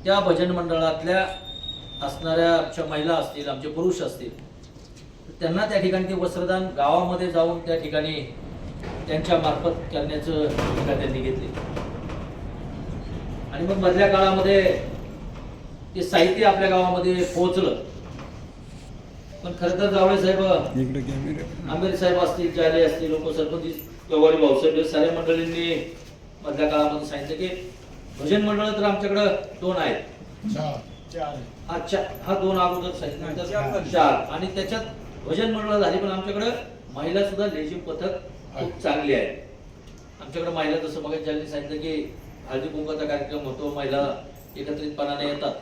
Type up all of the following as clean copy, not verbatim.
त्या भजन मंडळातल्या असणाऱ्या आमच्या महिला असतील, आमचे पुरुष असतील, त्यांना त्या ठिकाणी ते वस्त्रदान गावामध्ये जाऊन त्या ठिकाणी त्यांच्या मार्फत करण्याचं भूमिका त्यांनी घेतली. आणि मग मधल्या काळामध्ये ते साहित्य आपल्या गावामध्ये पोहोचलं. पण खरं तर जावळे साहेब, आंबेर साहेब असतील, जाले असतील, उपसरपंच गवारी भाऊसाहेब, साऱ्या मंडळींनी मधल्या काळामध्ये सांगितलं की भजन मंडळ तर आमच्याकडे 2 आहेत. हा 2 अगोदर सांगितलं, 4 आणि त्याच्यात भजन मंडळ झाली. पण आमच्याकडे महिला सुद्धा लेझिम पथक खूप चांगली आहे. आमच्याकडे महिला, जसं मग ज्यांनी सांगितलं की हळदी कुंकवाचा कार्यक्रम होतो, महिला एकत्रितपणाने येतात.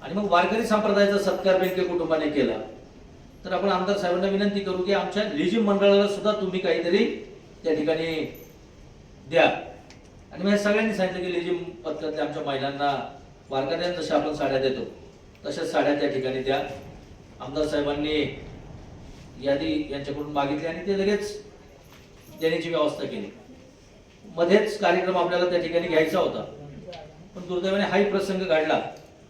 आणि मग वारकरी संप्रदायाचा सत्कार बेनके कुटुंबाने केला. तर आपण आमदार साहेबांना विनंती करू की आमच्या लेझिम मंडळाला सुद्धा तुम्ही काहीतरी त्या ठिकाणी द्या. आणि मग सगळ्यांनी सांगितलं की लेझिम पथकातल्या आमच्या महिलांना वारकऱ्यांना जशा आपण साड्या देतो तशाच साड्या त्या ठिकाणी द्या. आमदार साहेबांनी यादी यांच्याकडून मागितली आणि ते लगेच देण्याची व्यवस्था केली. मध्येच कार्यक्रम आपल्याला त्या ठिकाणी घ्यायचा होता, पण दुर्दैवाने हाही प्रसंग घडला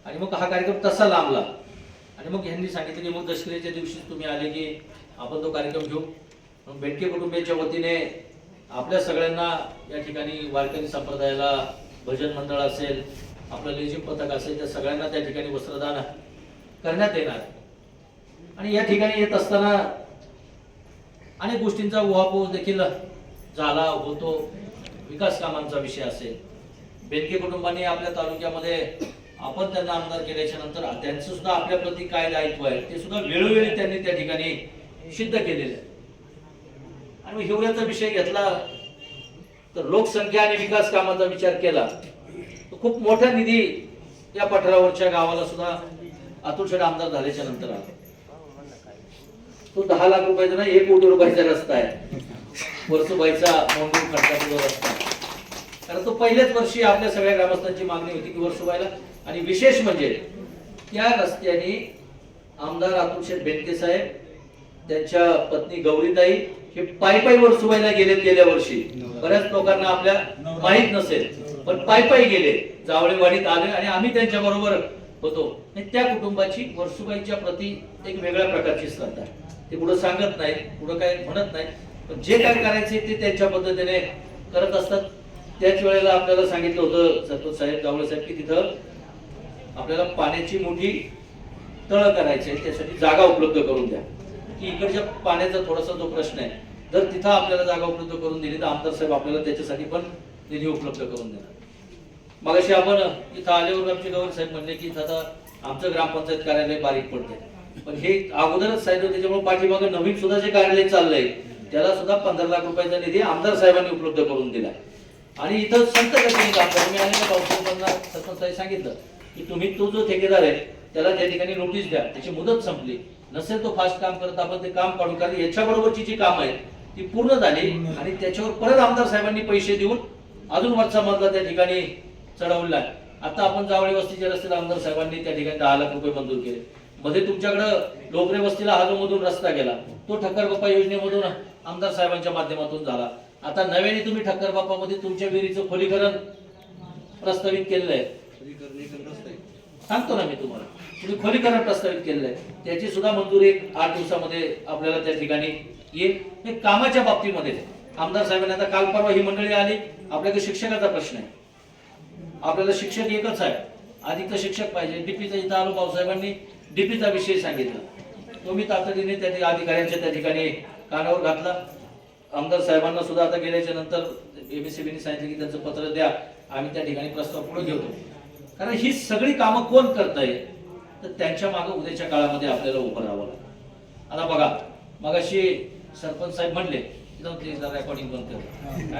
आणि मग हा कार्यक्रम तसा लांबला. आणि मग यांनी सांगितलं की मग दशहऱ्याच्या दिवशी तुम्ही आले की आपण तो कार्यक्रम घेऊ. मग बेनके कुटुंबियांच्या वतीने आपल्या सगळ्यांना या ठिकाणी वारकरी संप्रदायाला, भजन मंडळ असेल, आपलं लेझिम पथक असेल, त्या सगळ्यांना त्या ठिकाणी वस्त्रदान करण्यात येणार. आणि या ठिकाणी येत असताना अनेक गोष्टींचा उहापोह देखील झाला होतो. विकास कामांचा विषय असेल, बेनके कुटुंबाने आपल्या तालुक्यामध्ये आपण त्यांना आमदार केल्याच्या नंतर त्यांचं सुद्धा आपल्या प्रती काय दायित्व आहे ते सुद्धा वेळोवेळी त्यांनी त्या ठिकाणी सिद्ध केलेलं आहे. आणि हिवऱ्याचा विषय घेतला तर लोकसंख्या आणि विकास कामाचा विचार केला तर खूप मोठा निधी या पठारावरच्या गावाला सुद्धा अतुल शेठ आमदार झाल्याच्या नंतर आला. तो 10 लाख रुपयाचा नाही, 1 कोटी रुपयाचा रस्ता आहे, वर्सुबाईचा मोंडूर खडकाचा रस्ता. कारण तो पहिल्याच वर्षी आपल्या सगळ्या ग्रामस्थांची मागणी होती की वर्सुबाईला. आणि विशेष म्हणजे त्या रस्त्याने आमदार अतुल शेठ बेनके साहेब, त्यांच्या पत्नी गौरीताई हे पायी वर्सुबाईला गेले. गेल्या वर्षी बऱ्याच लोकांना आपल्या माहित नसेल, पण पायी गेले, जावळेवाडीत आले आणि आम्ही त्यांच्या बरोबर होतो. त्या कुटुंबाची वर्सुबाईच्या प्रती एक वेगळ्या प्रकारची श्रद्धा. ते पुढे सांगत नाही, पुढे काय म्हणत नाही, पण जे काय करायचे ते त्यांच्या पद्धतीने करत असतात. त्याच वेळेला आपल्याला सांगितलं होतं सरपंच साहेब, जावळे साहेब, की तिथं आपल्याला पाण्याची मोठी तळ करायची आहे, त्यासाठी जागा उपलब्ध करून द्या. की इकडच्या पाण्याचा थोडासा जो प्रश्न आहे, जर तिथं आपल्याला जागा उपलब्ध करून दिली तर आमदार साहेब आपल्याला त्याच्यासाठी पण निधी उपलब्ध करून देणार. मगाशी आपण इथं आल्यावर आमचे गौरी साहेब म्हणले की आता आमचं ग्रामपंचायत कार्यालय बारीक पडतंय, पण हे अगोदरच सांगितलं, त्याच्यामुळे पाठीमागे नवीन सुद्धा जे कार्यालय चाललंय त्याला सुद्धा 15 लाख रुपयाचा निधी आमदार साहेबांनी उपलब्ध करून दिला. आणि इथं संत गतीने काम करा. मी आलेल्या पावसाळ्यांना सरपंच साहेब सांगितलं की तुम्ही तो जो ठेकेदार आहे त्याला त्या ठिकाणी नोटीस द्या, त्याची मुदत संपली नसेल, तो फास्ट काम करत आपण ते काम काढून, कारण याच्याबरोबरची जी काम आहेत ती पूर्ण झाली आणि त्याच्यावर परत आमदार साहेबांनी पैसे देऊन अजून वरचा मधला त्या ठिकाणी चढवला. आता आपण जावळी वस्तीच्या रस्त्याला आमदार साहेबांनी त्या ठिकाणी 10 लाख रुपये मंजूर केले. मध्ये तुमच्याकडे लोकरे वस्तीला हाजोमधून रस्ता गेला, तो ठक्कर बाप्पा योजनेमधून आमदार साहेबांच्या माध्यमातून झाला. आता नव्याने तुम्ही ठक्कर बाप्पा मध्ये तुमच्या विहिरीचं खोलीकरण प्रस्तावित केलेलं आहे. सांगतो ना मी तुम्हाला, तुम्ही खोलीकरण प्रस्तावित केलेलं आहे, त्याची सुद्धा मंजुरी 8 दिवसामध्ये आपल्याला त्या ठिकाणी येईल. हे कामाच्या बाबतीमध्ये आमदार साहेबांनी, आता काल परवा ही मंडळी आली, आपल्याकडे शिक्षकाचा प्रश्न आहे, आपल्याला शिक्षक एकच आहे, अधिक शिक्षक पाहिजे. डीपीचा इथं आलो, भाऊसाहेबांनी डीपीचा विषय सांगितला, तो मी तातडीने त्या अधिकाऱ्यांच्या त्या ठिकाणी कानावर घातला. आमदार साहेबांना सुद्धा आता गेल्याच्या नंतर एमएससीबीने सांगितलं की त्यांचं पत्र द्या, आम्ही त्या ठिकाणी प्रस्ताव पुढे घेतो. कारण ही सगळी कामं कोण करताय तर त्यांच्या मागे उद्याच्या काळामध्ये आपल्याला उभं राहावं लागतं. आता बघा, मगाशी सरपंच साहेब म्हणले रेकॉर्डिंग बंद कर.